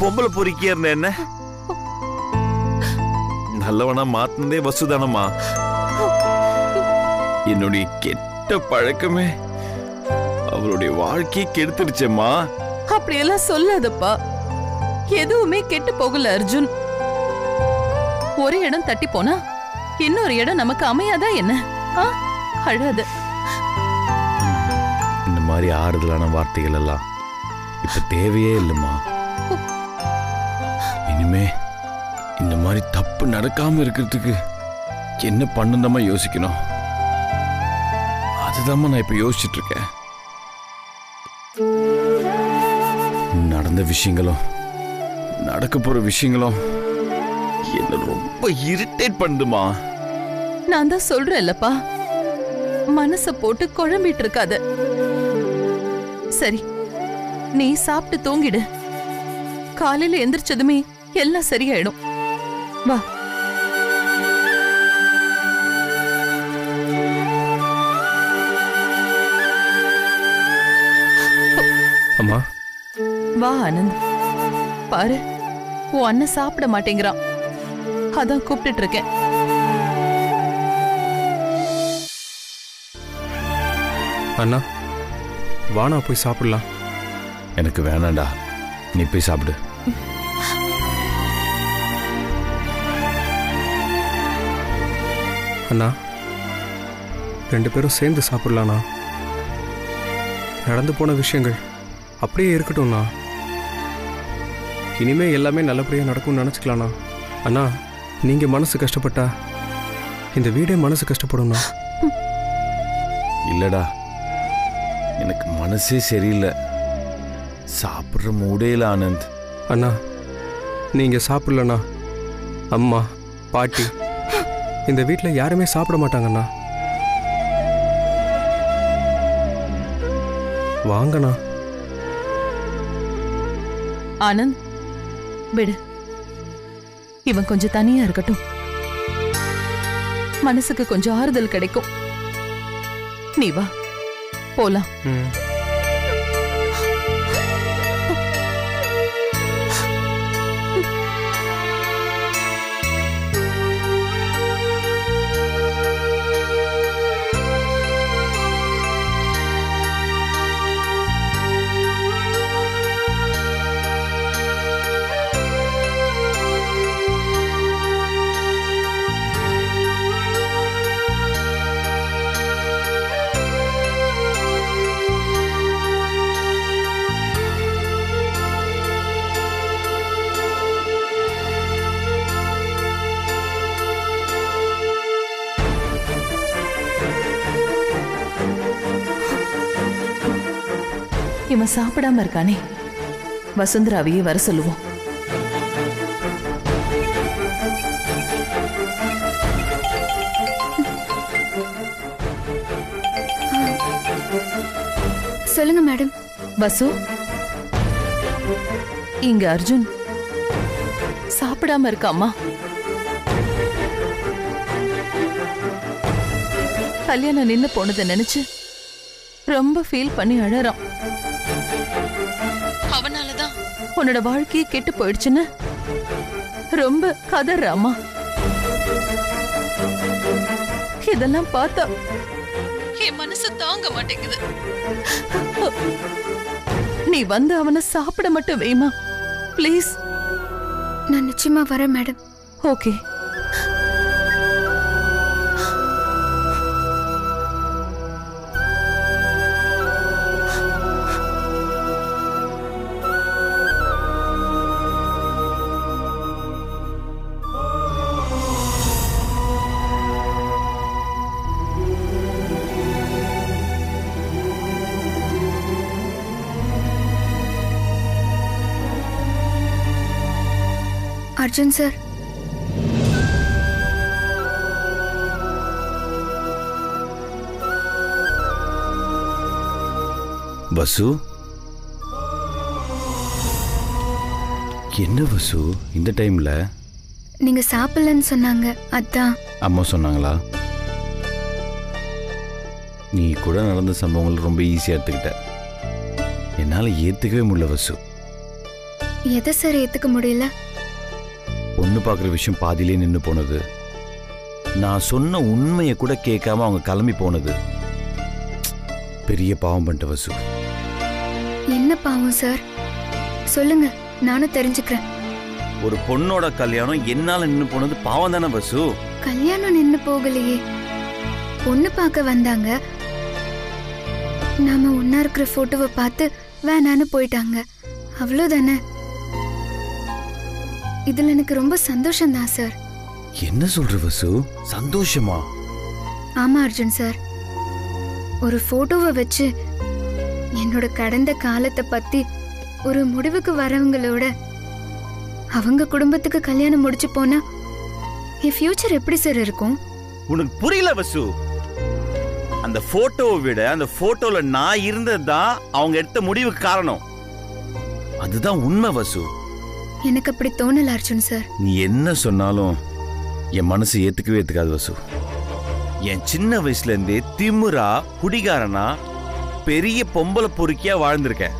பொம்பளை பொறுக்கியா இருந்த என்ன நல்லவனா மாத்தினதே வசுதானம்மா. என்னுடைய கெட்ட பழக்கமே அவளுடைய வாழ்க்கையை கெடுத்துடுச்சேம்மா. அப்படியெல்லாம் சொல்லாதப்பா. எதுவுமே கெட்டு போகல அர்ஜுன். ஒரு இடம் தட்டி போனா இன்னொரு இடம் நமக்கு அமையாதா என்ன? அழாத. இந்த மாதிரி ஆறுதலான வார்த்தைகள் எல்லாம் இப்ப தேவையே இல்லைம்மா. இனிமே இந்த மாதிரி தப்பு நடக்காம இருக்கிறதுக்கு என்ன பண்ணுந்தமா யோசிக்கணும். அதுதான் நான் இப்ப யோசிச்சுட்டு இருக்கேன். நடந்த விஷயங்களும் நடக்க போற விஷயங்களும் என்ன ரொம்ப இரிட்டேட் பண்ணுமா. நான் தான் சொல்றேன்லப்பா, மனச போட்டு குழம்பிட்டு இருக்காத. சரி, நீ சாப்பிட்டு தூங்கிடு. காலையில எந்திரிச்சதுமே எல்லாம் சரியாயிடும். வா. அம்மா. வா ஆனந்த். பாரு, உன் அண்ணன் சாப்பிட மாட்டேங்கிறான். அதான் கூப்பிட்டு இருக்கேன். அண்ணா, வானா போய் சாப்பிடலாம். எனக்கு வேணாண்டா, நீ போய் சாப்பிடு. அண்ணா, 2 பேரும் சேர்ந்து சாப்பிடலாண்ணா. நடந்து போன விஷயங்கள் அப்படியே இருக்கட்டும்ண்ணா. இனிமே எல்லாமே நல்லபடியாக நடக்கும்னு நினச்சிக்கலாண்ணா. அண்ணா, நீங்கள் மனசு கஷ்டப்பட்டா இந்த வீடே மனசு கஷ்டப்படும்ண்ணா. இல்லடா, எனக்கு மனசே சரியில்லை. சாப்பிட்ற மூடே இல்லை ஆனந்த். அண்ணா, நீங்கள் சாப்பிடலண்ணா அம்மா பாட்டி இந்த வீட்டில் யாருமே சாப்பிட மாட்டாங்கண்ணா. வாங்கண்ணா. ஆனந்த், விடு. இவன் கொஞ்சம் தனியா இருக்கட்டும். மனசுக்கு கொஞ்சம் ஆறுதல் கிடைக்கும். நீ வா, போலாம். இவன் சாப்பிடாம இருக்கானே, வசுந்தராவையே வர சொல்லுவோம். சொல்லுங்க மேடம். வசு, இங்க அர்ஜுன் சாப்பிடாம இருக்காமா. கல்யாணம் நின்னு போனதை நினைச்சு ரொம்ப ஃபீல் பண்ணி அழறான். அவனாலதான் உன்னோட வாழ்க்கையே கெட்டு போயிடுச்சுன்னு ரொம்ப கதறாமா. இதெல்லாம் பார்த்தா என் மனசு தாங்க மாட்டேங்குது. நீ வந்து அவனை சாப்பிட மட்டும் வைமா, பிளீஸ். நான் நிச்சயமா வரேன் மேடம். ஓகே. அர்ஜுன் சார், வசு, என்ன வசு இந்த டைம்ல? நீங்க சாப்பிடலன்னு சொன்னாங்க, அதான். அம்மா சொன்னாங்களா? நீ கூட நடந்த சம்பவங்கள் ரொம்ப ஈஸியா எடுத்துக்கிட்ட. என்னால ஏத்துக்கவே முடியல வசு. எதை சார் ஏத்துக்க முடியல? பொண்ணு பார்க்குற விஷயம் பாதியிலே நின்று போனது, நான் சொன்ன உண்மையை கூட கேட்காம அவங்க கிளம்பி போனது, பெரிய பாவம் பண்ணிட்ட வசு. என்ன பாவம் சார்? சொல்லுங்க, நானும் தெரிஞ்சுக்கிறேன். ஒரு பொண்ணோட கல்யாணம் என்னால நின்று போனது பாவம் தானே வசு? கல்யாணம் நின்னு போகலையே, பொண்ணு பார்க்க வந்தாங்க. நாம ஒன்னா இருக்கிற போட்டோவை பார்த்து வேணான்னு போயிட்டாங்க, அவ்வளவுதானே. இதுல எனக்கு ரொம்ப சந்தோஷம் தான் சார். என்ன சொல்ற வசு? சந்தோஷமா? ஆமா அர்ஜுன் சார், ஒரு போட்டோவை வச்சு என்னோட கடந்த காலத்தை பத்தி ஒரு முடிவுக்கு வரவங்களோட அவங்க குடும்பத்துக்கு கல்யாணம் முடிச்சு போனா என் ஃபியூச்சர் எப்படி சார் இருக்கும்? உனக்கு புரியல வசு. அந்த போட்டோவை விட அந்த போட்டோல நான் இருந்ததுதான் அவங்க எடுத்த முடிவுக்கு காரணம். அதுதான் உண்மை வசு. எனக்கு அப்படி தோணல அர்ஜுன் சார். நீ என்ன சொன்னாலும் என் மனசு ஏத்துக்கவே ஏத்துக்காது வசு. என் சின்ன வயசுல இருந்தே திமுறா குடிகாரனா பெரிய பொம்பளை பொறுக்கியா வாழ்ந்திருக்கேன்.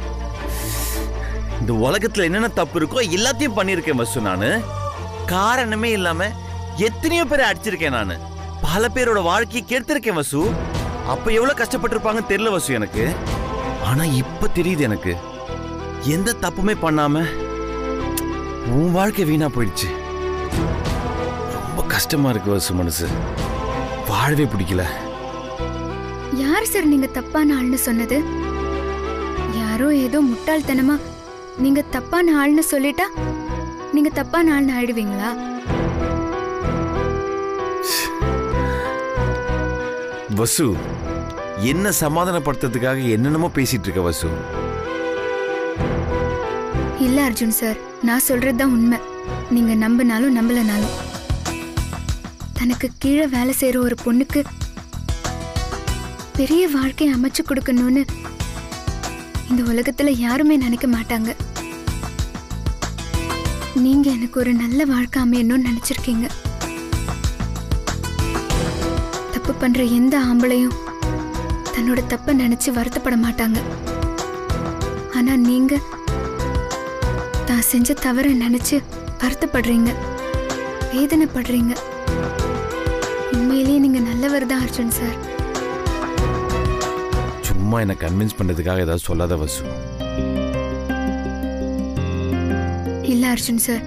இந்த உலகத்துல என்னென்ன தப்பு இருக்கோ எல்லாத்தையும் பண்ணிருக்கேன் வசு. நானு காரணமே இல்லாம எத்தனையோ பேரை அடிச்சிருக்கேன். நானு பல பேரோட வாழ்க்கையை கெடுத்திருக்கேன் வசு. அப்ப எவ்வளவு கஷ்டப்பட்டிருப்பாங்க தெரியல வசு எனக்கு. ஆனா இப்ப தெரியுது எனக்கு, எந்த தப்புமே பண்ணாம உன் வாழ்க்கை வீணா போயிடுச்சு. ரொம்ப கஷ்டமா இருக்கு வசு. மனசு வாழவே பிடிக்கல. யார் சார் நீங்க தப்பான ஆள்னு சொன்னது? யாரோ ஏதோ முட்டாள்தனமா நீங்க தப்பான ஆள்னு சொல்லிட்டா நீங்க தப்பான ஆள்னு ஆயிடுவீங்களா? வசு, என்ன சமாதானப்படுத்துறதுக்காக என்னென்னமோ பேசிட்டு இருக்க வசு. இல்ல அர்ஜுன் சார், நான் சொல்றதுதான் உண்மை. நீங்க நம்பினாலும் நம்பலனாலும் தனக்கு கீழே வேலை செய்யற ஒரு பொண்ணுக்கு பெரிய வாழ்க்கையை அமைச்சு கொடுக்கணும்னு இந்த உலகத்துல யாருமே நினைக்க மாட்டாங்க. நீங்க எனக்கு ஒரு நல்ல வாழ்க்கை அமையணும்னு நினைச்சிருக்கீங்க. தப்பு பண்ற எந்த ஆம்பளையும் தன்னோட தப்ப நினைச்சு வருத்தப்பட மாட்டாங்க. ஆனா நீங்க தான் செஞ்ச தவற நினைச்சு வருத்தப்படுறீங்க, வேதனைப்படுறீங்க. உண்மையிலேயே நீங்க நல்லவர் தான் அர்ஜுன் சார். சும்மா என்ன கன்வின்ஸ் பண்றதுக்காக ஏதாவது சொல்லாத வசு. இல்ல அர்ஜுன் சார்,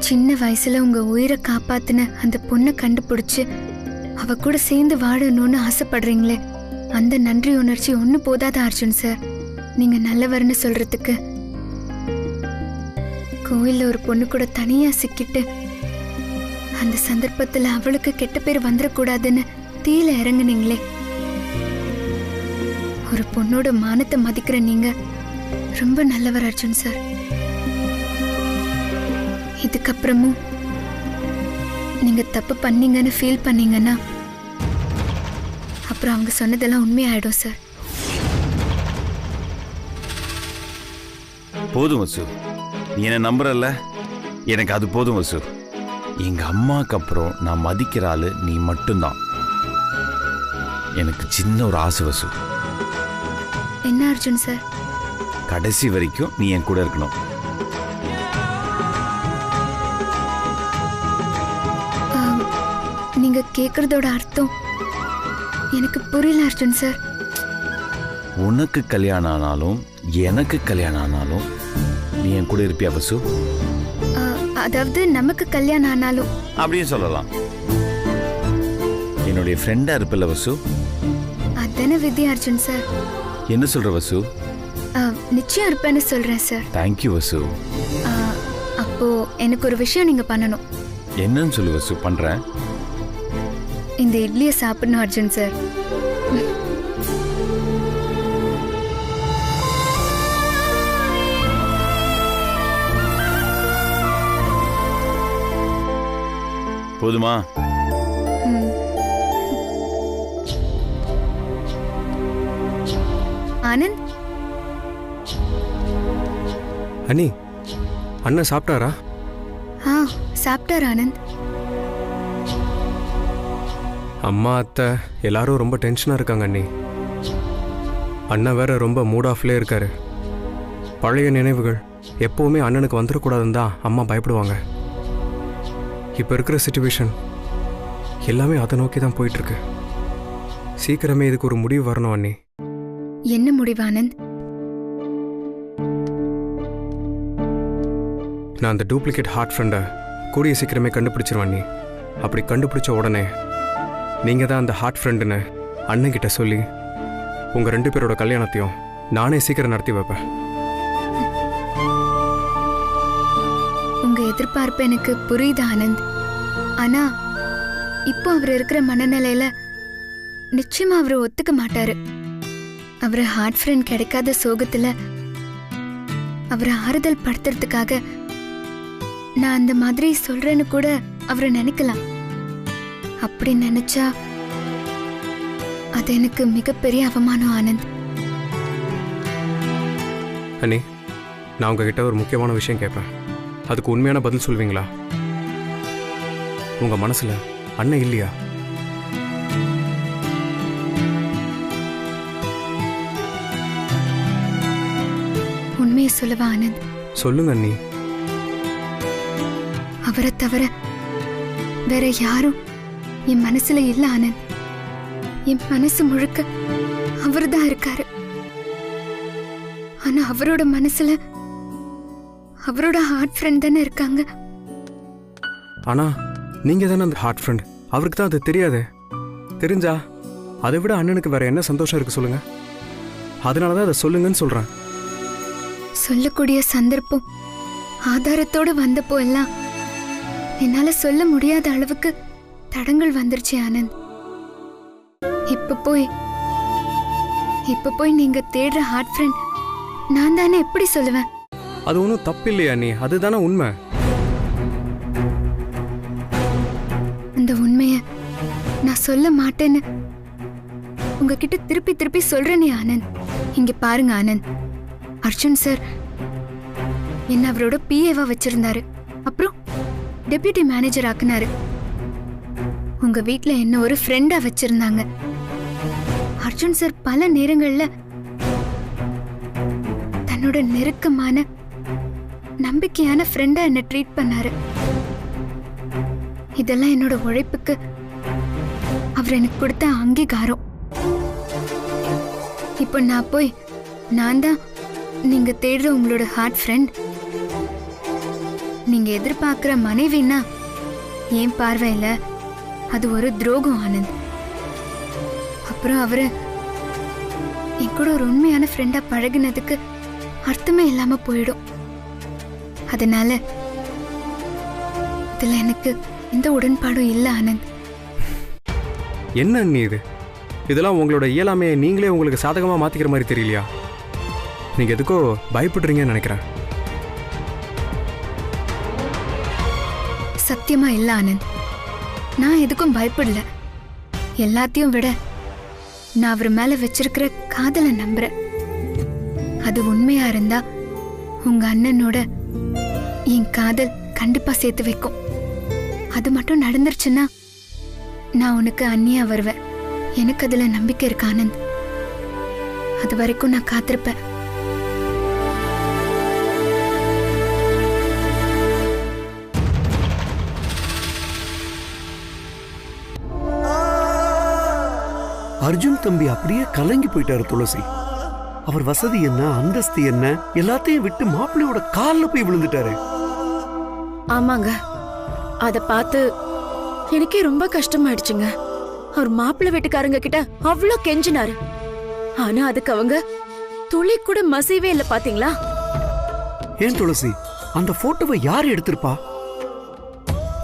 சின்ன வயசுல உங்க உயிரை காப்பாத்தின அந்த பொண்ணை கண்டுபிடிச்சு அவ கூட சேர்ந்து வாழணும்னு ஆசைப்படுறீங்களே, அந்த நன்றி உணர்ச்சி ஒண்ணு போதாதா அர்ஜுன் சார்? நீங்க நல்லவர்னு சொல்றதுக்கு கோயில்ல ஒரு பொண்ணு கூட தனியா சிக்கிட்டு அந்த சந்தர்ப்பத்துல அவளுக்கு கெட்ட பேர் வந்துடக்கூடாதுன்னு தீயில இறங்குனீங்களே. ஒரு பொண்ணோட மானத்தை மதிக்கிற நீங்க ரொம்ப நல்லவர் அர்ஜுன் சார். இதுக்கப்புறமும் நீங்க தப்பு பண்ணீங்கன்னு ஃபீல் பண்ணீங்கன்னா அப்புறம் அவங்க சொன்னதெல்லாம் உண்மையாயிடும் சார். போதும் வசு, நீ என்ன நம்புறல்ல, எனக்கு அது போதும் வசு. எங்க அம்மாக்கு அப்புறம் நான் மதிக்கிற ஆளு நீ மட்டும்தான். எனக்கு சின்ன ஒரு ஆசை வசு. என்ன அர்ஜுன் சார்? கடைசி வரைக்கும் நீ என் கூட இருக்கணும். நீங்க கேக்குறதோட அர்த்தம் எனக்கு புரியல அர்ஜுன் சார். உனக்கு கல்யாணம் ஆனாலும் எனக்கு கல்யாணம் ஆனாலும் நீ என் கூட இருப்பியா வசு? அதாவது நமக்கு கல்யாணம் ஆனாலும் அப்படின்னு சொல்லலாம். என்னுடைய ஃப்ரெண்டா இருப்பில்ல வசு? அதானே விதி அர்ஜுன் சார். என்ன சொல்ற வசு? நிச்சயம் இருப்பேன்னு சொல்றேன் சார். தேங்க்யூ வசு. அப்போ எனக்கு ஒரு விஷயம் நீங்க பண்ணணும். என்னன்னு சொல்லு வசு, பண்றேன். இந்த இட்லியை சாப்பிடணும் அர்ஜுன் சார். போதுமா? ஆனந்த், அண்ணி, அண்ணன் சாப்பிட்டாரா? சாப்பிட்டார் ஆனந்த். அம்மா அத்தை எல்லாரும் ரொம்ப டென்ஷனாக இருக்காங்க அண்ணி. அண்ணன் வேற ரொம்ப மூட் ஆஃப்லேயே இருக்காரு. பழைய நினைவுகள் எப்போவுமே அண்ணனுக்கு வந்துடக்கூடாதுன்னு தான் அம்மா பயப்படுவாங்க. இப்போ இருக்கிற சிச்சுவேஷன் எல்லாமே அதை நோக்கி தான் போயிட்டுருக்கு. சீக்கிரமே இதுக்கு ஒரு முடிவு வரணும் அண்ணி. என்ன முடிவு ஆனந்த்? நான் அந்த டூப்ளிகேட் ஹார்ட் ஃப்ரெண்டை கூடிய சீக்கிரமே கண்டுபிடிச்சிருவேன் அண்ணி. அப்படி கண்டுபிடிச்ச உடனே நீங்கள் தான் அந்த ஹார்ட் ஃப்ரெண்டுன்னு அண்ணன்கிட்ட சொல்லி உங்கள் 2 பேரோட கல்யாணத்தையும் நானே சீக்கிரம் நடத்தி வைப்பேன். உங்க எதிர்பார்ப்பு எனக்கு புரியுது ஆனந்த். ஆனா இப்போ அவர் இருக்கிற மனநிலையில நிச்சயமா அவரு ஒத்துக்க மாட்டாரு. அவரு ஹார்ட் ஃப்ரெண்ட் கிடைக்காத சோகத்துல அவரை ஆறுதல் படுத்துறதுக்காக நான் அந்த மாதிரி சொல்றேன்னு கூட அவரை நினைக்கலாம். அப்படி நினைச்சா அது எனக்கு மிகப்பெரிய அவமானம் ஆனந்த். அண்ணி, நான் உங்ககிட்ட ஒரு முக்கியமான விஷயம் கேட்பேன். அதுக்கு உண்மையான பதில் சொல்வீங்களா? உங்க மனசுல அண்ணன் இல்லையா? உண்மையை சொல்லவா ஆனந்த்? சொல்லுங்க அண்ணி. அவரை தவிர வேற யாரும் என் மனசுல இல்ல ஆனந்த். என் மனசு முழுக்க அவர்தான் இருக்காரு. ஆனா அவரோட மனசுல அவரோட ஹார்ட் ஃப்ரெண்ட் தானே இருக்காங்க. ஆனா நீங்க தானே அந்த ஹார்ட் ஃப்ரெண்ட். அவருக்கு தான் அது தெரியாதே. தெரிஞ்சா அதை விட அண்ணனுக்கு வேற என்ன சந்தோஷம் இருக்கு சொல்லுங்க. அதனாலதான் அதை சொல்லுங்கன்னு சொல்றேன். சொல்லக்கூடிய சந்தர்ப்பம் ஆதாரத்தோட வந்தப்போ எல்லாம் என்னால சொல்ல முடியாத அளவுக்கு தடங்கள் வந்துருச்சு ஆனந்த். இப்ப போய் நீங்க தேடுற ஹார்ட் ஃப்ரெண்ட் நான் தானே எப்படி சொல்லுவேன்? அது ஒன்றும் தப்பு இல்லையா நீ? அதுதானே உண்மை. அந்த உண்மைய நான் சொல்ல மாட்டேன்னு உங்ககிட்ட திருப்பி திருப்பி சொல்றேனே ஆனந்த். இங்க பாருங்க ஆனந்த், அர்ஜுன் சார் என்ன அவரோட பிஏவா வச்சிருந்தாரு. அப்புறம் டெப்யூட்டி மேனேஜர் ஆக்குனாரு. உங்க வீட்ல என்ன ஒரு ஃப்ரெண்டா வச்சிருந்தாங்க. அர்ஜுன் சார் பல நேரங்கள்ல தன்னோட நெருக்கமான நம்பிக்கையான ஃப்ரெண்டா என்ன ட்ரீட் பண்ணாரு. இதெல்லாம் என்னோட உழைப்புக்கு அவர் எனக்கு கொடுத்த அங்கீகாரம். இப்போ நான் தான் நீங்க தேடுற உங்களோட ஹார்ட் ஃப்ரெண்ட். நீங்க எதிர்பார்க்கிற மனைவின்னா ஏன் பார்வையில அது ஒரு துரோகம் ஆனந்த். அப்புறம் அவரு என் கூட ஒரு உண்மையான ஃப்ரெண்டா பழகினதுக்கு அர்த்தமே இல்லாம போயிடும். அதனால இதுல எனக்கு எந்த உடன்பாடும் இல்ல ஆனந்த். என்ன அண்ணி இது? இதெல்லாம் உங்களோட இயலாமையை நீங்களே உங்களுக்கு சாதகமா மாத்திக்கிற மாதிரி தெரியலையா? நீங்க எதுக்கோ பயப்படுறீங்கன்னு நினைக்கிறேன். சத்தியமா இல்ல ஆனந்த், நான் எதுக்கும் பயப்படல. எல்லாத்தையும் விட நான் அவர் மேல வச்சிருக்கிற காதலை நம்புறேன். அது உண்மையா இருந்தா உங்க அண்ணனோட என் காதல் கண்டிப்பா சேர்த்து வைக்கும். அது மட்டும் நடந்துருச்சுன்னா நான் உனக்கு அண்ணியா வருவேன். எனக்கு அதுல நம்பிக்கை இருக்கு ஆனந்த். அது வரைக்கும் நான் காத்திருப்பேன். அர்ஜுன் தம்பி அப்படியே கலங்கி போயிட்டாரு துளசி. அவர் வசதி என்ன, அந்தஸ்து என்ன, எல்லாத்தையும் விட்டு மாப்பிள்ளையோட காலில் போய் விழுந்துட்டாரு. ஆமாங்க, அத பார்த்து எனக்கே ரொம்ப கஷ்டமாயிடுச்சுங்க. அவர் மாப்பிள்ளை வீட்டுக்காரங்க கிட்ட அவ்வளோ கெஞ்சினாரு. ஆனா அதுக்கு அவங்க துளி கூட மசிவே இல்ல. பாத்தீங்களா? ஏன் துளசி, அந்த போட்டோவை யார் எடுத்திருப்பா?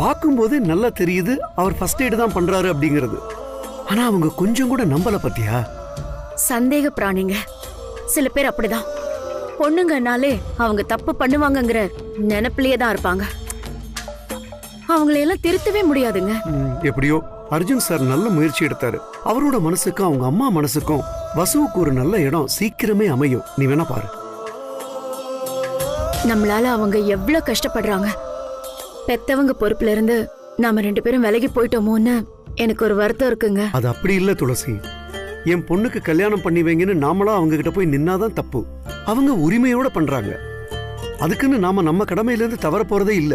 பார்க்கும்போது நல்லா தெரியுது அவர் ஃபர்ஸ்ட் எய்டு தான் பண்றாரு அப்படிங்கிறது. ஆனா அவங்க கொஞ்சம் கூட நம்பல. பத்தியா? சந்தேக பிராணிங்க சில பேர் அப்படிதான். பொண்ணுங்கனாலே அவங்க தப்பு பண்ணுவாங்கங்கிற நினைப்பிலேயே தான் இருப்பாங்க. அவங்களையெல்லாம் திருத்தவே முடியாதுங்க. எப்படியோ அர்ஜுன் சார் நல்ல முயற்சி எடுத்தாரு. அவரோட மனசுக்கும் அவங்க அம்மா மனசுக்கும் வசுவுக்கு ஒரு நல்ல இடம் சீக்கிரமே அமையும். நீ வேணா பாரு. நம்மளால அவங்க எவ்வளவு கஷ்டப்படுறாங்க. பெத்தவங்க பொறுப்புல இருந்து நாம 2 பேரும் விலகி போயிட்டோமோன்னு எனக்கு ஒரு வருத்தம் இருக்குங்க. அது அப்படி இல்ல துளசி. என் பொண்ணுக்கு கல்யாணம் பண்ணி வைங்கன்னு நாமளா அவங்க கிட்ட போய் நின்னாதான் தப்பு. அவங்க உரிமையோட பண்றாங்க. அதுக்குன்னு நாம நம்ம கடமையில இருந்து தவற போறதே இல்ல.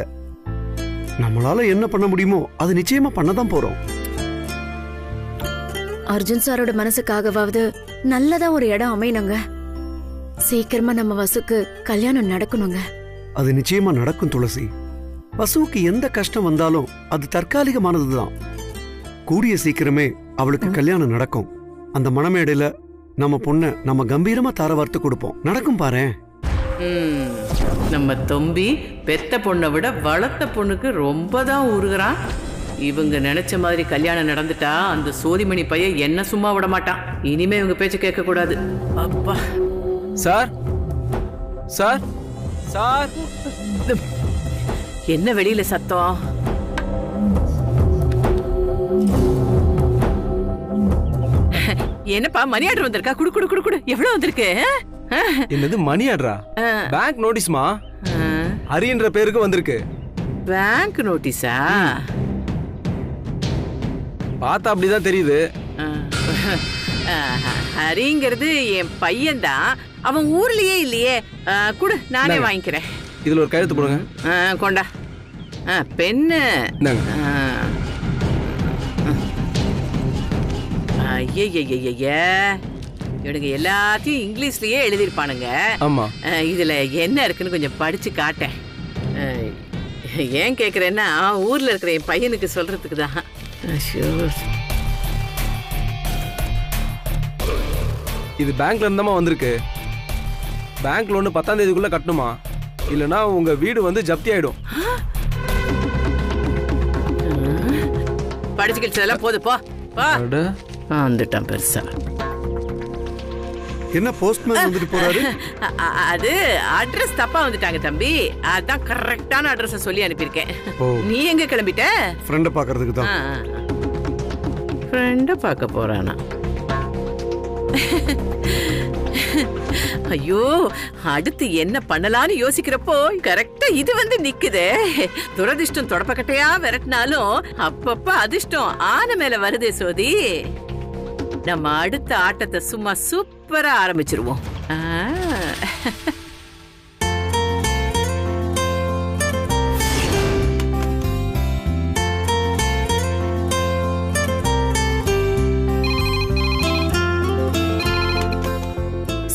நம்மளால என்ன பண்ண முடியுமோ அது நிச்சயமா பண்ணதான் போறோம். அர்ஜுன் சாரோட மனசுக்காகவாவது நல்லதா ஒரு இடம் அமையணுங்க. சீக்கிரமா நம்ம வசுக்கு கல்யாணம் நடக்கணுங்க. அது நிச்சயமா நடக்கும் துளசி. வசுவுக்கு எந்த கஷ்டம் வந்தாலும் அது தற்காலிகமானதுதான். கூடிய சீக்கிரமே அவளுக்கு கல்யாணம் நடக்கும். அந்த மணமேடையில நம்ம பொண்ண நம்ம கம்பீரமா தார வார்த்து கொடுப்போம். நடக்கும் பாரேன். நம்ம தம்பி பெத்த பொண்ணை விட வளர்த்த பொண்ணுக்கு ரொம்ப தான் உருகிறான். இவங்க நினைச்ச மாதிரி கல்யாணம் நடந்துட்டா அந்த சோதிமணி பையன் என்ன சும்மா விட மாட்டான். இனிமே இவங்க பேச்சு கேட்க கூடாது. அப்பா சார் சார் சார், என்ன வெளியில சத்தம்? என்னப்பா மணி ஆர்டர் வந்திருக்கா? குடு குடு குடு குடு. எவ்வளவு வந்திருக்கு? என்னது மணி ஆர்டரா? பேங்க் நோட்டீஸ்மா, ஹரின்ற பேருக்கு வந்திருக்கு. பேங்க் நோட்டீஸா? பார்த்தா அப்படிதான் தெரியுது. ஹரிங்கிறது என் பையன்தான். அவன் ஊர்லயே இல்லையே. குடு, நானே வாங்கிக்கிறேன். இதுல ஒரு கையெழுத்து போடுங்க. கொண்டா பெண்ணு. இவனுங்க எல்லாத்தையும் இங்கிலீஷ்லயே எழுதிருப்பானுங்க. ஆமா. இதுல என்ன இருக்குன்னு கொஞ்சம் படிச்சு காட்டேன். ஏன் கேக்குறேன்னா ஊர்ல இருக்கிற என் பையனுக்கு சொல்றதுக்கு தான். இது பேங்க்ல இருந்தாமா வந்திருக்கு. பேங்க் லோன் 10ஆம் தேதிக்குள்ள கட்டணுமா, இல்லனா உங்க வீடு வந்து ஜப்தி ஆயிடும். படிச்சுக்கிட்டு போது போ. வந்துட்டான் பெருசா. என்ன போஸ்ட்மேன் வந்துட்டு போறாரு? அது அட்ரஸ் தப்பா வந்துட்டாங்க தம்பி. அதான் கரெக்டான அட்ரஸ் சொல்லி அனுப்பியிருக்கேன். நீ எங்க கிளம்பிட்ட? ஃப்ரெண்ட பாக்குறதுக்கு தான். ஃப்ரெண்ட பார்க்க போறானா? ஐயோ, அடுத்து என்ன பண்ணலான்னு யோசிக்கிறப்போ கரெக்டா இது வந்து நிக்குதே. துரதிர்ஷ்டம் தொடப்பக்கட்டையா விரட்டினாலும் அப்பப்ப அதிர்ஷ்டம் ஆன மேல வருதே சோதி. நம்ம அடுத்த ஆட்டத்தை சும்மா சூப்பரா ஆரம்பிச்சிருவோம்.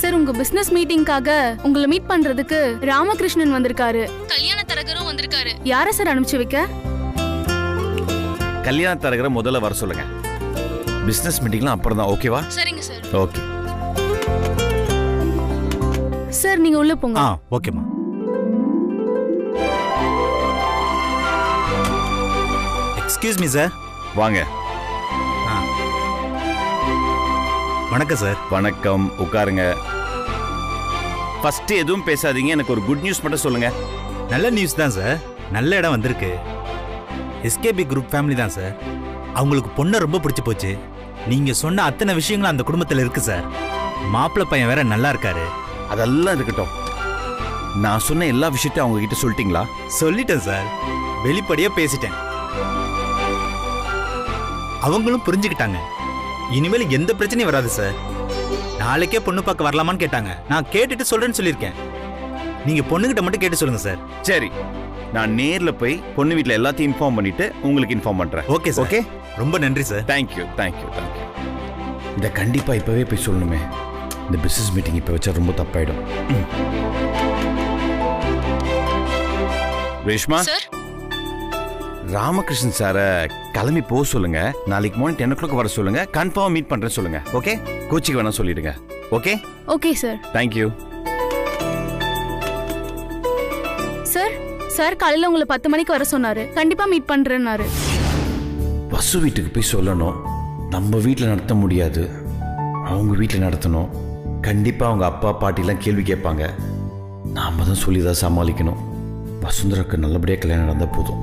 சார், உங்க பிசினஸ் மீட்டிங்காக உங்களை மீட் பண்றதுக்கு ராமகிருஷ்ணன் வந்திருக்காரு. கல்யாண தரகரும் வந்திருக்காரு. யார சார் அனுப்பிச்சு வைக்க? கல்யாண தரகரை முதல்ல வர சொல்லுங்க. பிசினஸ் மீட்டிங்லாம் அப்புறம் தான். ஓகேவா? சரிங்க சார். ஓகே சார், நீங்க உள்ள போங்க. ஓகேமா. Excuse me sir. வாங்க. வணக்கம் சார். வணக்கம், உட்காருங்க. ஃபர்ஸ்ட் எதுவும் பேசாதீங்க, எனக்கு ஒரு குட் நியூஸ் மட்டும் சொல்லுங்க. நல்ல நியூஸ் தான் சார். நல்ல இடம் வந்திருக்கு. எஸ்கேபி குரூப் ஃபேமிலி தான் சார். அவங்களுக்கு பொண்ணை ரொம்ப பிடிச்சி போச்சு. நீங்க சொன்ன அத்தனை விஷயங்களும் அந்த குடும்பத்தில் இருக்கு சார். மாப்பிள்ளை பையன் வேற நல்லா இருக்காரு. அதெல்லாம் இருக்கட்டும், நான் சொன்ன எல்லா விஷயத்தையும் அவங்க கிட்ட சொல்லிட்டீங்களா? சொல்லிட்டேன் சார். வெளிப்படையா பேசிட்டேன். அவங்களும் புரிஞ்சுக்கிட்டாங்க. இனிமேல் எந்த பிரச்சனையும் வராது சார். நாளைக்கே பொண்ணு பார்க்க வரலாமான்னு கேட்டாங்க. நான் கேட்டுட்டு சொல்றேன்னு சொல்லியிருக்கேன். நீங்க பொண்ணுகிட்ட மட்டும் கேட்டு சொல்லுங்க சார். சரி, நான் நேர்ல போய் பொண்ணு வீட்டில் எல்லாத்தையும் இன்ஃபார்ம் பண்ணிட்டு உங்களுக்கு இன்ஃபார்ம் பண்றேன். Okay sir. ஓகே, ரொம்ப நன்றி சார். Thank you thank you thank you. இதை கண்டிப்பா இப்பவே போய் சொல்லணுமே. இந்த பிசினஸ் மீட்டிங் இப்ப வச்சா ரொம்ப தப்பாயிடும். ரேஷ்மா, ராமகிருஷ்ணன் சார கிளம்பி போக சொல்லுங்க. நாளைக்கு மார்னிங் 10 o'clock வர சொல்லுங்க. கன்ஃபார்ம் மீட் பண்றேன் சொல்லுங்க. ஓகே, கோச்சிக்கு வேணா சொல்லிடுங்க. Okay okay sir. Thank you. Sir, sir காலையில உங்களை 10 மணிக்கு வர சொன்னாரு. கண்டிப்பா மீட் பண்றேன்னாரு. வசு வீட்டுக்கு போய் சொல்லணும். நம்ம வீட்டில் நடத்த முடியாது, அவங்க வீட்டில் நடத்தணும். கண்டிப்பா அவங்க அப்பா பாட்டிலாம் கேள்வி கேட்பாங்க. நாம தான் சொல்லி தான் சமாளிக்கணும். வசுந்தராக்கு நல்லபடியாக கல்யாணம் நடந்தால் போதும்.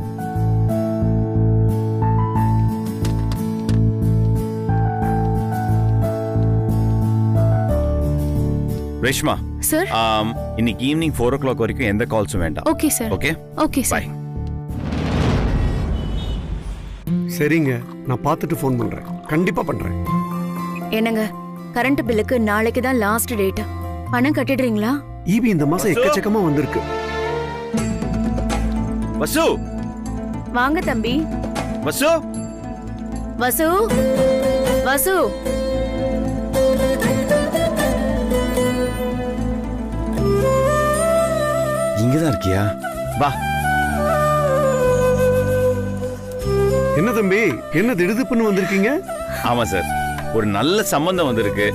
ரேஷ்மா சார், இன்னைக்கு ஈவினிங் 4 o'clock வரைக்கும் எந்த கால்ஸும் வேண்டாம். Okay sir. Okay okay sir. Bye. சரிங்க, நான் பார்த்துட்டு ஃபோன் பண்றேன். கண்டிப்பா பண்றேன். என்னங்க, கரண்ட் பில்லுக்கு நாளைக்கு தான் லாஸ்ட் டேட். பணம் கட்டிடுறீங்களா? ஈபி இந்த மாசம் எக்கச்சக்கமா வந்திருக்கு. வசு வாங்க தம்பி. வசு வசு வசு இங்கதான் இருக்கியா? வா. என்ன தம்பி, என்ன திடுதுப்புன்னு வந்திருக்கீங்க? ஆமா சார், ஒரு நல்ல சம்பந்தம் வந்திருக்கு.